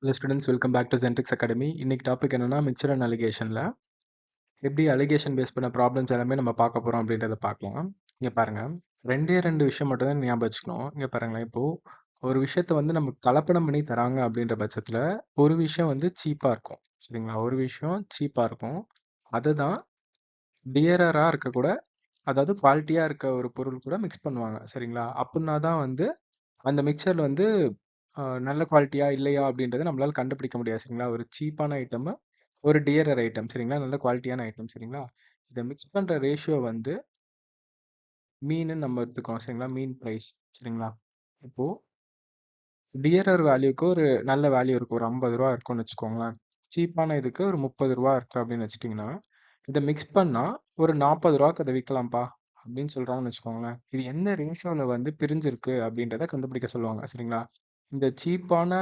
Hello students, welcome back to Gentics academy. இன்னைக்கு topic என்னன்னா mixture and அலிகேஷனில் எப்படி அலிகேஷன் பேஸ் பண்ண ப்ராப்ளம்ஸ் எல்லாமே நம்ம பார்க்க போகிறோம் அப்படின்றத பார்க்கலாம். இங்கே பாருங்க, ரெண்டு விஷயம் மட்டும் தான் ஞாபகம் வச்சுக்கணும். இங்கே பாருங்களேன், இப்போ ஒரு விஷயத்த வந்து நம்ம கலப்படம் பண்ணி தராங்க அப்படின்ற பட்சத்தில் ஒரு விஷயம் வந்து சீப்பாக இருக்கும். சரிங்களா? ஒரு விஷயம் சீப்பாக இருக்கும். அதுதான் டியரராக இருக்கக்கூட, அதாவது குவாலிட்டியாக இருக்க ஒரு பொருள் கூட மிக்ஸ் பண்ணுவாங்க. சரிங்களா? அப்படின்னா தான் வந்து அந்த மிக்சர் வந்து நல்ல குவாலிட்டியா இல்லையா அப்படின்றத நம்மளால கண்டுபிடிக்க முடியாது. சரிங்களா? ஒரு சீப்பான ஐட்டம், ஒரு டியரர் ஐட்டம். சரிங்களா? நல்ல குவாலிட்டியான ஐட்டம். சரிங்களா? இதை மிக்ஸ் பண்ற ரேஷியோ வந்து மீன் நம்ம எடுத்துக்கோம். சரிங்களா? மீன் பிரைஸ். சரிங்களா? இப்போ டியரர் வேல்யூக்கு ஒரு நல்ல வேல்யூ இருக்கு. ஒரு 50 ரூபா இருக்கும்னு வச்சுக்கோங்களேன். சீப்பான இதுக்கு ஒரு 30 ரூபா இருக்கு அப்படின்னு வச்சுட்டிங்கன்னா, இதை மிக்ஸ் பண்ணா ஒரு 40 ரூபாய்க்கு அதை விற்கலாம்ப்பா அப்படின்னு சொல்றாங்கன்னு வச்சுக்கோங்களேன். இது என்ன ரேஷியோல வந்து பிரிஞ்சிருக்கு அப்படின்றத கண்டுபிடிக்க சொல்லுவாங்க. சரிங்களா? இந்த சீப்பான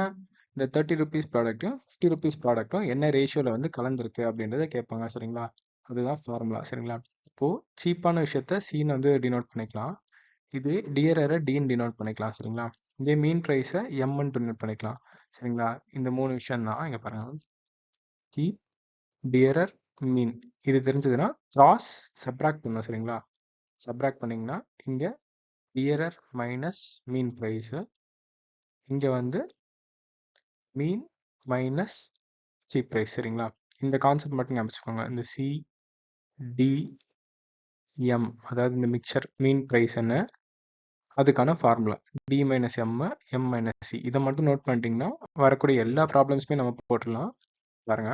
இந்த 30 ருபீஸ் ப்ராடக்ட்டும் 50 ருபீஸ் ப்ராடக்ட்டும் என்ன ரேஷியோல வந்து கலந்துருக்கு அப்படின்றத கேட்பாங்க. சரிங்களா? அதுதான் ஃபார்முலா. சரிங்களா? இப்போ சீப்பான விஷயத்த சீன் வந்து டினோட் பண்ணிக்கலாம். இது டியரரை டீன் டினோட் பண்ணிக்கலாம். சரிங்களா? இதே மீன் ப்ரைஸை எம்ன்னு டினோட் பண்ணிக்கலாம். சரிங்களா? இந்த 3 விஷயம் தான் இங்க பாருங்க. சீப், டியரர், மீன். இது தெரிஞ்சதுன்னா கிராஸ் சப்ராக்ட் பண்ணணும். சரிங்களா? சப்ராக்ட் பண்ணீங்கன்னா இங்க டியரர் மைனஸ் மீன் ப்ரைஸ், இங்க வந்து மீன் மைனஸ் சீப் ப்ரைஸ். சரிங்களா? இந்த கான்செப்ட் மட்டும் ஞாபகம் வச்சுக்கோங்க. இந்த சி டி எம், அதாவது இந்த மிக்சர் மீன் ப்ரைஸ் என்ன, அதுக்கான formula D minus M, M minus C. இதை மட்டும் நோட் பண்ணிட்டீங்கன்னா வரக்கூடிய எல்லா ப்ராப்ளம்ஸுமே நம்ம போட்டுடலாம். பாருங்க,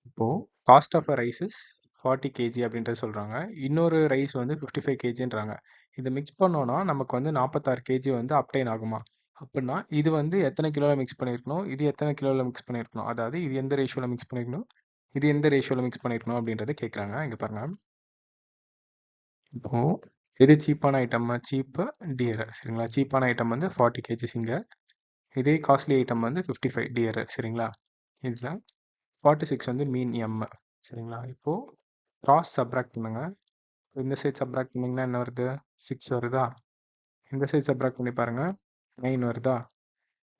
இப்போ cost of a rice is 40 kg அப்படின்றது சொல்றாங்க. இன்னொரு ரைஸ் வந்து 55 kgன்றாங்க. இதை மிக்ஸ் பண்ணோம்னா நமக்கு வந்து 46 kg வந்து அப்டைன் ஆகுமா? அப்படின்னா இது வந்து எத்தனை கிலோவில் மிக்ஸ் பண்ணியிருக்கணும், இது எத்தனை கிலோவில் மிக்ஸ் பண்ணியிருக்கணும், அதாவது இது எந்த ரேஷியோவில் மிக்ஸ் பண்ணியிருக்கணும், இது எந்த ரேஷியோவில் மிக்ஸ் பண்ணியிருக்கணும் அப்படின்றத கேட்குறாங்க. இங்கே பாருங்க, இப்போ எது சீப்பான ஐட்டம்? சீப்பு, டியரர். சரிங்களா? சீப்பான ஐட்டம் வந்து 40 kgs இங்க. இதே காஸ்ட்லி ஐட்டம் வந்து 55 டியரர். சரிங்களா? இதில் 46 வந்து மீன் எம். சரிங்களா? இப்போ கிராஸ் சப்ராக்ட் பண்ணுங்க. இந்த சைட் சப்ராக்ட் பண்ணிங்கன்னா என்ன வருது? 6 வருதா? இந்த சைட் சப்ராக்ட் பண்ணி பாருங்க, 9 வருதா?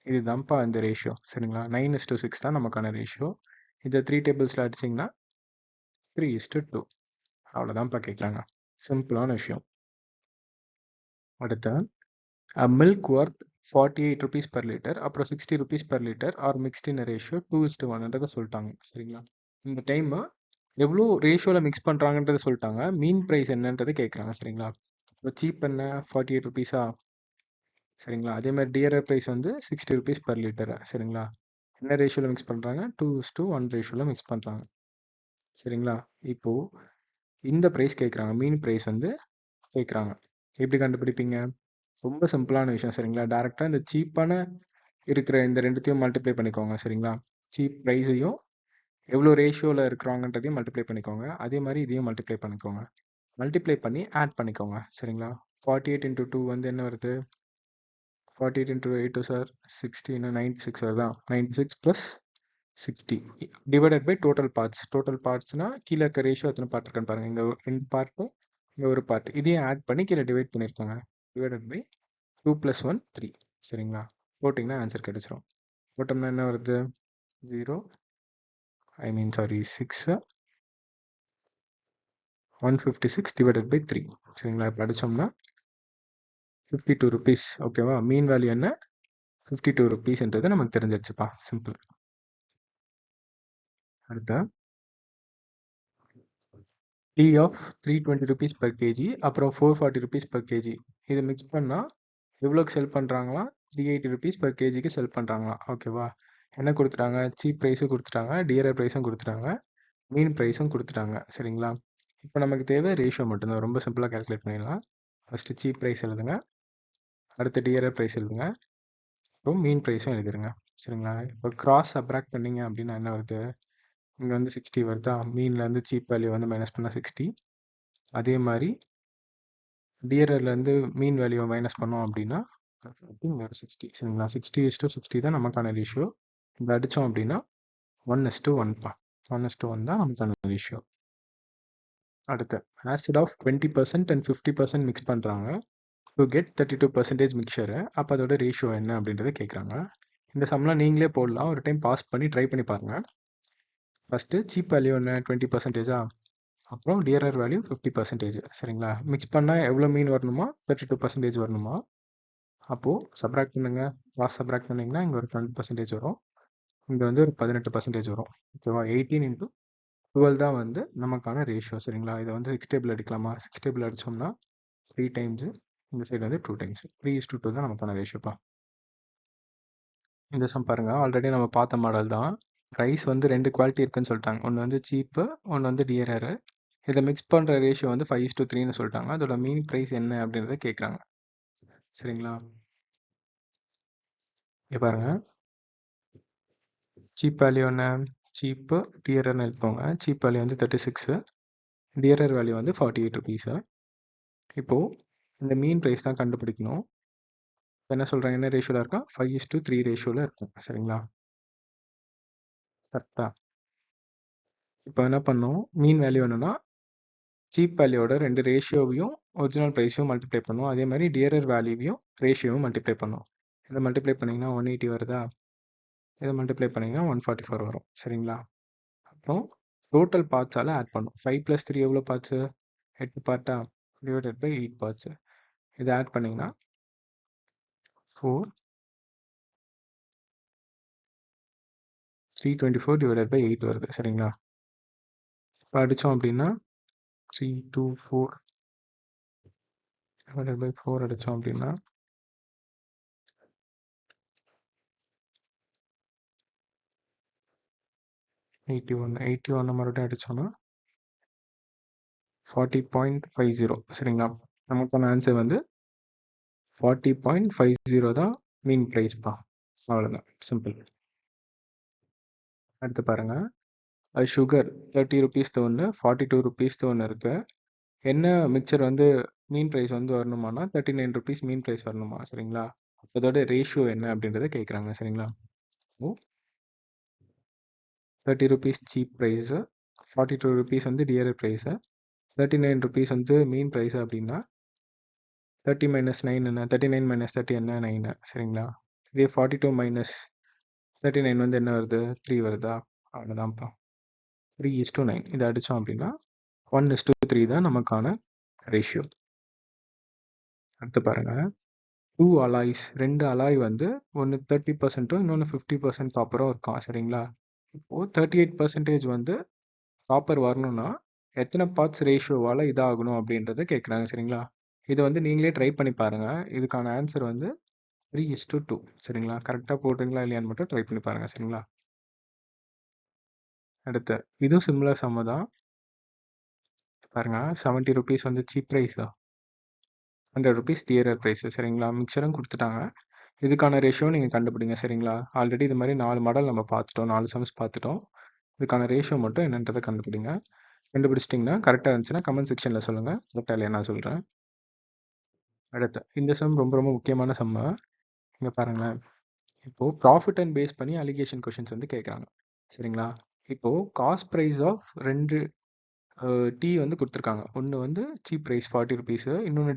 இதுதான்ப்பா இந்த ரேஷியோ. சரிங்களா? 9:6 தான் நமக்கான ரேஷியோ. இதை 3 டேபிள்ஸில் அடிச்சிங்கன்னா 3:2. அவ்வளோதான்ப்பா கேட்குறாங்க. சிம்பிளான விஷயம். அடுத்து, milk worth 48 rupees per litre, அப்புறம் 60 rupees per litre are mixed in ratio 2:1 சொல்லிட்டாங்க. சரிங்களா? இந்த டைம் எவ்வளோ ரேஷியோவில் மிக்ஸ் பண்ணுறாங்கன்றதை சொல்லிட்டாங்க. மீன் ப்ரைஸ் என்னன்றது கேட்குறாங்க. சரிங்களா? இப்போ சீப் என்ன 48 ருபீஸா? சரிங்களா? அதே மாதிரி டியரர் ப்ரைஸ் வந்து 60 ருபீஸ் per லிட்டர். சரிங்களா? என்ன ரேஷியோவில் மிக்ஸ் பண்ணுறாங்க? 2:1 ரேஷியோவில் மிக்ஸ் பண்ணுறாங்க. சரிங்களா? இப்போது இந்த ப்ரைஸ் கேட்குறாங்க, மீன் ப்ரைஸ் வந்து கேட்குறாங்க. எப்படி கண்டுபிடிப்பீங்க? ரொம்ப சிம்பிளான விஷயம். சரிங்களா? டேரெக்டாக இந்த சீப்பான இருக்கிற இந்த ரெண்டுத்தையும் மல்டிப்ளை பண்ணிக்கோங்க. சரிங்களா? சீப் ப்ரைஸையும் எவ்வளோ ரேஷியோவில் இருக்கிறாங்கன்றதையும் மல்டிப்ளை பண்ணிக்கோங்க. அதே மாதிரி இதையும் மல்டிப்ளை பண்ணிக்கோங்க. மல்டிப்ளை பண்ணி ஆட் பண்ணிக்கோங்க. சரிங்களா? 48 இன்ட்டு 2 வந்து என்ன வருது? 48 இன்ட்டு 8 சார் 60, 96 வருதா? 96 plus 60 divided by total parts. Total பார்ட்ஸ்னா கீழே இருக்க ரேஷியோ எத்தனை பார்ட் இருக்குன்னு பாருங்கள். இந்த ரெண்டு பார்ட்டும் இங்கே ஒரு பார்ட், இதையும் ஆட் பண்ணி கீழே டிவைட் பண்ணியிருக்காங்க. Divided by 2 + 1 3. சரிங்களா? போட்டிங்கன்னா ஆன்சர் கிடைச்சிரும். போட்டோம்னா என்ன வருது? 0 6 156 டிவைடட் பை 3. சரிங்களா? இப்போ அடித்தோம்னா 52 ருபீஸ். ஓகேவா? மீன் வேல்யூ என்ன? 52 ருபீஸ்ன்றது நமக்கு தெரிஞ்சிருச்சுப்பா. சிம்பிள். அடுத்து, tea of 320 rupees per kg, அப்புறம் 440 ருபீஸ் per kg. இதை மிக்ஸ் பண்ணால் எவ்வளோக்கு செல் பண்ணுறாங்களா? 380 ருபீஸ் per kgக்கு செல் பண்ணுறாங்களா? ஓகேவா? என்ன கொடுத்துட்டாங்க? சீப் ப்ரைஸும் கொடுத்துட்டாங்க, டியரர் ப்ரைஸும் கொடுத்துட்டாங்க, மீன் ப்ரைஸும் கொடுத்துட்டாங்க. சரிங்களா? இப்போ நமக்கு தேவை ரேஷியோ மட்டும்தான். ரொம்ப சிம்பிளாக கால்குலேட் பண்ணிடலாம். ஃபஸ்ட்டு சீப் ப்ரைஸ் எழுதுங்க, அடுத்து டியரர் ப்ரைஸ் எழுதுங்க, அப்புறம் மீன் ப்ரைஸும் எழுதிருங்க. சரிங்களா? இப்போ கிராஸ் சப்ராக்ட் பண்ணிங்க அப்படின்னா என்ன வருது? இங்கே வந்து 60 வருதா? மீன்லேருந்து சீப் வேல்யூ வந்து மைனஸ் பண்ணால் 60. அதே மாதிரி டியரர்லேருந்து மீன் வேல்யூவை மைனஸ் பண்ணோம் அப்படின்னா இங்கே ஒரு 60. சரிங்களா? 60:60 தான் நமக்கான ரேஷியோ. இதை அடித்தோம் அப்படின்னா 1:1பா. 1:1 தான் நமக்கான ரேஷியோ. அடுத்து, ஆசிட் ஆஃப் 20% அண்ட் 50% மிக்ஸ் பண்ணுறாங்க டு கெட் 32% மிக்சரு. அப்போ அதோட ரேஷியோ என்ன அப்படின்றத கேட்குறாங்க. இந்த சம்லாம் நீங்களே போடலாம். ஒரு டைம் பாஸ் பண்ணி ட்ரை பண்ணி பாருங்க. ஃபர்ஸ்ட்டு சீப் வேல்யூ என்ன 20%, அப்புறம் டியரர் வேல்யூ 50%. சரிங்களா? மிக்ஸ் பண்ணா எவ்வளோ மீன் வரணுமா? 32% வரணுமா? அப்போ சப்ராக்ட் பண்ணுங்க. கிராஸ் சப்ராக்ட் பண்ணீங்கன்னா இங்க ஒரு 20% வரும். இங்க வந்து ஒரு 18% வரும். ஓகேவா? 18 இன்டூ 12 தான் வந்து நமக்கான ரேஷியோ. சரிங்களா? இதை வந்து 6 டேபிள் அடிக்கலாமா? 6 டேபிள் அடிச்சோம்னா 3 டைம்ஸ், இந்த சைடு வந்து 2 டைம்ஸ். 3:2 தான் நமக்கான ரேஷியோப்பா. இந்த சம் பாருங்க, ஆல்ரெடி நம்ம பார்த்த மாடல் தான். ரைஸ் வந்து 2 குவாலிட்டி இருக்குன்னு சொல்லிட்டாங்க. ஒன்று வந்து சீப்பு, ஒன்று வந்து டியரரு. இதை மிக்ஸ் பண்ணுற ரேஷியோ வந்து 5:3ன்னு சொல்லிட்டாங்க. அதோட மீன் ப்ரைஸ் என்ன அப்படின்றத கேட்குறாங்க. சரிங்களா? இங்க பாருங்க, சீப் வேல்யூ என்ன? சீப்பு டியரர்னு எடுத்துக்கோங்க. சீப் வேல்யூ வந்து 36, டியரர் வேல்யூ வந்து 48 ருபீஸு. இப்போது இந்த மீன் ப்ரைஸ் தான் கண்டுபிடிக்கணும். என்ன சொல்கிறாங்க, என்ன ரேஷியோவில் இருக்கா? 5:3 ரேஷியோவில் இருக்கும். சரிங்களா? கரெக்டா? இப்போ என்ன பண்ணணும், மீன் வேல்யூ என்னன்னா சீப் வேல்யூவோட 2 ரேஷியோவையும் ஒரிஜினல் ப்ரைஸையும் மல்டிப்ளை பண்ணும். அதே மாதிரி டியரர் வேல்யூவையும் ரேஷியோவும் மல்டிப்ளை பண்ணும். இதை மல்டிப்ளை பண்ணிங்கன்னா 180 வருதா? இதை மல்டிப்ளை பண்ணிங்கன்னா 144 வரும். சரிங்களா? அப்புறம் டோட்டல் பார்ட்ஸால் ஆட் பண்ணும். 5 + 3 எவ்வளோ பார்ட்ஸு? 8 பார்ட்டா? Divided by 8 parts. இதை ஆட் பண்ணிங்கன்னா 4 324 டிவைடட் பை 8 வருது. சரிங்களா? இப்போ அடித்தோம் அப்படின்னா 324 டிவைடட் பை 4 அடித்தோம் அப்படின்னா 81 மறுபடியும் அடித்தோன்னா 40.50. சரிங்களா? நமக்கான ஆன்சர் வந்து 40.50 தான் மீன் ப்ரைஸ்ப்பா. அவ்வளோதான், சிம்பிள். அடுத்து பாருங்க, சுகர் 30 ருபீஸ் ஒன்று, 42 ருபீஸ் ஒன்று இருக்கு. என்ன மிக்சர் வந்து மீன் ப்ரைஸ் வந்து வரணுமானா 39 ருபீஸ் மீன் ப்ரைஸ் வரணுமா? சரிங்களா? அதோட ரேஷியோ என்ன அப்படின்றத கேட்குறாங்க. சரிங்களா? 30 ருபீஸ் சீப் ப்ரைஸு, 42 ருபீஸ் வந்து டியரர் ப்ரைஸு, 39 ருபீஸ் வந்து மீன் ப்ரைஸ் அப்படின்னா 30 - 9 என்ன? 39 - 30 என்ன? 9. சரிங்களா? இதே 42 - 39 வந்து என்ன வருது? 3 வருதா? அவ்வளோதான்ப்பா. 3:9. இதை அடித்தோம் அப்படின்னா 1:3 தான் நமக்கான ரேஷியோ. அடுத்து பாருங்க, 2 அலாய்ஸ், 2 அலாய் வந்து ஒன்று 30%, இன்னொன்று 50% காப்பரும் இருக்கும். சரிங்களா? இப்போது 38% வந்து காப்பர் வரணும்னா எத்தனை பார்ட்ஸ் ரேஷியோவால் இதாகணும் அப்படின்றத கேட்குறாங்க. சரிங்களா? இதை வந்து நீங்களே ட்ரை பண்ணி பாருங்கள். இதுக்கான ஆன்சர் வந்து 3:2. சரிங்களா? கரெக்டாக போடுறீங்களா இல்லையான்னு மட்டும் ட்ரை பண்ணி பாருங்கள். சரிங்களா? அடுத்து இதுவும் சிமிலர் சம்ம தான். பாருங்க, 70 ருபீஸ் வந்து சீப் ப்ரைஸா, 100 ருபீஸ் டியரர் ப்ரைஸு. சரிங்களா? மிக்சரும் கொடுத்துட்டாங்க. இதுக்கான ரேஷியோ நீங்கள் கண்டுபிடிங்க. சரிங்களா? ஆல்ரெடி இது மாதிரி 4 மாடல் நம்ம பார்த்துட்டோம், 4 சம்ஸ் பார்த்துட்டோம். இதுக்கான ரேஷியோ மட்டும் என்னன்றதை கண்டுபிடிங்க. கண்டுபிடிச்சிட்டிங்கன்னா கரெக்டாக இருந்துச்சுன்னா கமெண்ட் செக்ஷனில் சொல்லுங்கள். கரெக்டாக இல்லையா நான் சொல்கிறேன். அடுத்து இந்த சம் ரொம்ப ரொம்ப முக்கியமான சம்மு. இங்கே பாருங்களேன், இப்போது ப்ராஃபிட் அண்ட் பேஸ் பண்ணி அலிகேஷன் கொஷின்ஸ் வந்து கேட்குறாங்க. சரிங்களா? இப்போது காஸ்ட் ப்ரைஸ் ஆஃப் 2 டீ வந்து கொடுத்துருக்காங்க. ஒன்று வந்து சீப் ப்ரைஸ் 40 ருபீஸு, இன்னொன்று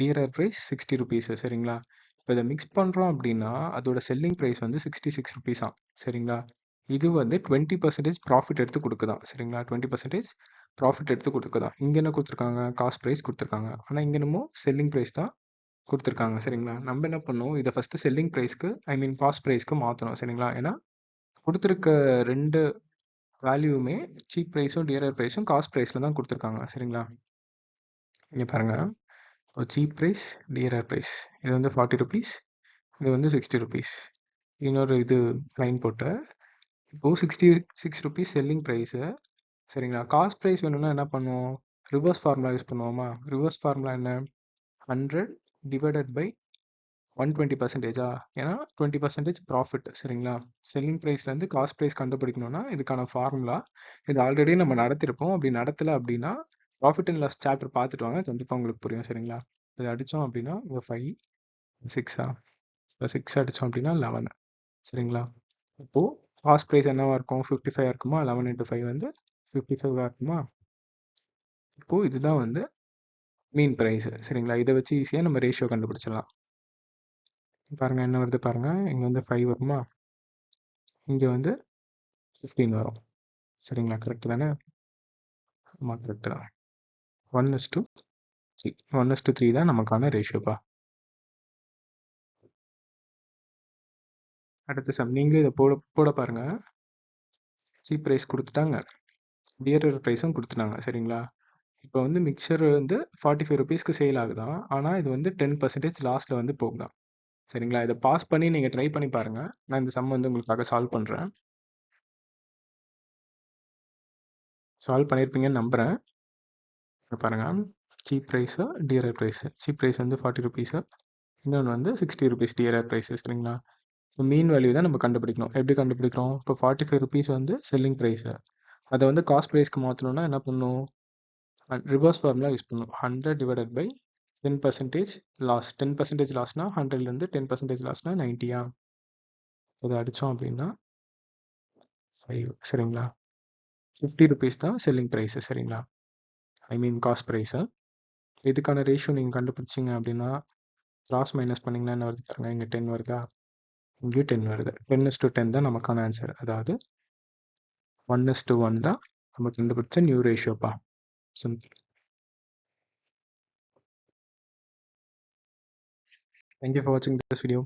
டியரர் ப்ரைஸ் 60 ருபீஸு. சரிங்களா? இப்போ இதை மிக்ஸ் பண்ணுறோம் அப்படின்னா அதோட செல்லிங் ப்ரைஸ் வந்து 66 ருபீஸாம். சரிங்களா? இது வந்து 20% ப்ராஃபிட் எடுத்து கொடுக்குதான். சரிங்களா? 20% ப்ராஃபிட் எடுத்து கொடுக்குதான். இங்கே என்ன கொடுத்துருக்காங்க? காஸ்ட் ப்ரைஸ் கொடுத்துருக்காங்க. ஆனால் இங்கே என்னமோ செல்லிங் ப்ரைஸ் தான் கொடுத்துருக்காங்க. சரிங்களா? நம்ம என்ன பண்ணணும், இதை ஃபஸ்ட்டு செல்லிங் ப்ரைஸ்க்கு காஸ்ட் ப்ரைஸ்க்கு மாற்றணும். சரிங்களா? ஏன்னா கொடுத்துருக்க 2 வேல்யூவுமே சீப் ப்ரைஸும் டியரர் ப்ரைஸும் காஸ்ட் ப்ரைஸில் தான் கொடுத்துருக்காங்க. சரிங்களா? இங்கே பாருங்கள், சீப் ப்ரைஸ், டியரர் ப்ரைஸ், இது வந்து 40 ருபீஸ், இது வந்து 60 ருபீஸ். இன்னொரு இது லைன் போட்டு இப்போது 66 ருபீஸ் செல்லிங் ப்ரைஸு. சரிங்களா? காஸ்ட் ப்ரைஸ் வேணும்னா என்ன பண்ணுவோம்? ரிவர்ஸ் ஃபார்முலா யூஸ் பண்ணுவோமா? ரிவர்ஸ் ஃபார்முலா என்ன? 100 டிவைடட் பை 120%. ஏன்னா 20% ப்ராஃபிட். சரிங்களா? செல்லிங் ப்ரைஸ்லேருந்து காஸ்ட் ப்ரைஸ் கண்டுபிடிக்கணும்னா இதுக்கான ஃபார்முலா இது ஆல்ரெடி நம்ம நடத்திருப்போம். அப்படி நடத்தலை அப்படின்னா ப்ராஃபிட் அண்ட் லாஸ் சாப்டர் பார்த்துட்டு வாங்க, கண்டிப்பாக உங்களுக்கு புரியும். சரிங்களா? இது அடித்தோம் அப்படின்னா இங்கே 5 6 இப்போ 6 அடித்தோம் அப்படின்னா 11. சரிங்களா? இப்போது காஸ்ட் ப்ரைஸ் என்னவாக இருக்கும்? 55 இருக்குமா? 11 × 5 வந்து 55 இருக்குமா? இப்போது இதுதான் வந்து மீன் ப்ரைஸு. சரிங்களா? இதை வச்சு ஈஸியாக நம்ம ரேஷியோ கண்டுபிடிச்சிடலாம். பாருங்க என்ன வருது பாருங்க. இங்க வந்து 5 வருமா? இங்க வந்து 15 வரும். சரிங்களா? கரெக்ட் தானே? ஆமா கரெக்ட் தான். 1:3. 1:3 தான் நமக்கான ரேஷியோப்பா. அடுத்த சம் நீங்களே இதை போட போட பாருங்க. சீப் ப்ரைஸ் கொடுத்துட்டாங்க, டியரர் ப்ரைஸும் கொடுத்துட்டாங்க. சரிங்களா? இப்போ வந்து மிக்சர் வந்து 45 ருபீஸ்க்கு சேல் ஆகுதான். ஆனால் இது வந்து 10% லாஸ்ட்டில் வந்து போகுதான். சரிங்களா? இதை பாஸ் பண்ணி நீங்கள் ட்ரை பண்ணி பாருங்கள். நான் இந்த சம் வந்து உங்களுக்காக சால்வ் பண்ணுறேன். சால்வ் பண்ணியிருப்பீங்கன்னு நம்புகிறேன். பாருங்கள், cheap price, dearer price. Cheap price வந்து 40 ருபீஸு, இன்னொன்று வந்து 60 ருபீஸ் டியரர் ப்ரைஸு. சரிங்களா? இப்போ மீன் வேல்யூ தான் நம்ம கண்டுபிடிக்கணும். எப்படி கண்டுபிடிக்கிறோம்? இப்போ 45 ருபீஸ் வந்து செல்லிங் ப்ரைஸு. அதை வந்து காஸ்ட் ப்ரைஸ்க்கு மாற்றணும்னா என்ன பண்ணணும்? ரிவர்ஸ் ஃபார்முலா யூஸ் பண்ணணும். 100 டிவைடட் பை 10% லாஸ். 10% லாஸ்னா 100லேருந்து 10% லாஸ்னா 90யா? அதை அடித்தோம் அப்படின்னா 5. சரிங்களா? 50 ருபீஸ் தான் செல்லிங் ப்ரைஸு. சரிங்களா? ஐ மீன் காஸ்ட் ப்ரைஸு. இதுக்கான ரேஷியோ நீங்கள் கண்டுபிடிச்சிங்க அப்படின்னா கிராஸ் மைனஸ் பண்ணிங்கன்னா என்ன வருது பாருங்கள். இங்கே 10 வருதா? இங்கேயும் 10 வருது. 10:10 தான் நமக்கான ஆன்சர். அதாவது 1:1 தான் நம்ம கண்டுபிடிச்ச நியூ ரேஷியோப்பா. Simple. Thank you for watching this video.